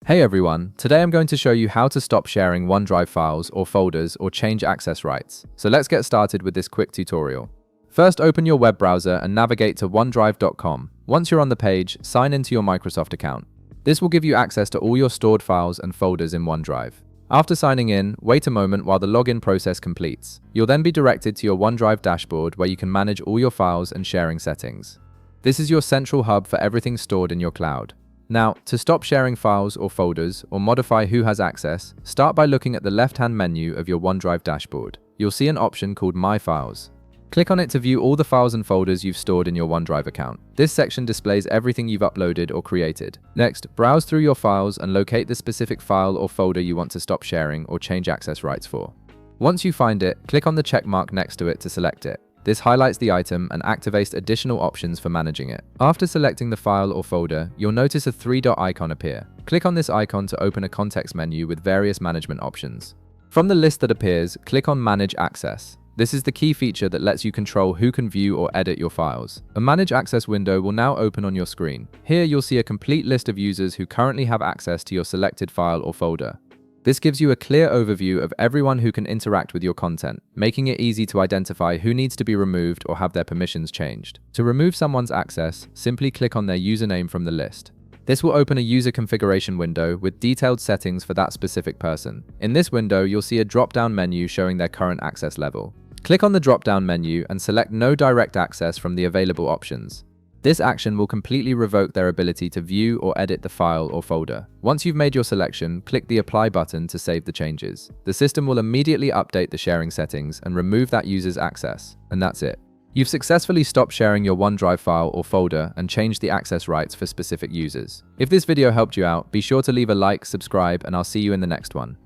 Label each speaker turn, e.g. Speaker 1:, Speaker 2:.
Speaker 1: Hey everyone, today I'm going to show you how to stop sharing OneDrive files or folders or change access rights. So let's get started with this quick tutorial. First, open your web browser and navigate to onedrive.com. Once you're on the page, sign into your Microsoft account. This will give you access to all your stored files and folders in OneDrive. After signing in, wait a moment while the login process completes. You'll then be directed to your OneDrive dashboard where you can manage all your files and sharing settings. This is your central hub for everything stored in your cloud. Now, to stop sharing files or folders or modify who has access, start by looking at the left-hand menu of your OneDrive dashboard. You'll see an option called My Files. Click on it to view all the files and folders you've stored in your OneDrive account. This section displays everything you've uploaded or created. Next, browse through your files and locate the specific file or folder you want to stop sharing or change access rights for. Once you find it, click on the check mark next to it to select it. This highlights the item and activates additional options for managing it. After selecting the file or folder, you'll notice a three-dot icon appear. Click on this icon to open a context menu with various management options. From the list that appears, click on Manage Access. This is the key feature that lets you control who can view or edit your files. A Manage Access window will now open on your screen. Here you'll see a complete list of users who currently have access to your selected file or folder. This gives you a clear overview of everyone who can interact with your content, making it easy to identify who needs to be removed or have their permissions changed. To remove someone's access, simply click on their username from the list. This will open a user configuration window with detailed settings for that specific person. In this window, you'll see a drop-down menu showing their current access level. Click on the drop-down menu and select No Direct Access from the available options. This action will completely revoke their ability to view or edit the file or folder. Once you've made your selection, click the Apply button to save the changes. The system will immediately update the sharing settings and remove that user's access. And that's it. You've successfully stopped sharing your OneDrive file or folder and changed the access rights for specific users. If this video helped you out, be sure to leave a like, subscribe, and I'll see you in the next one.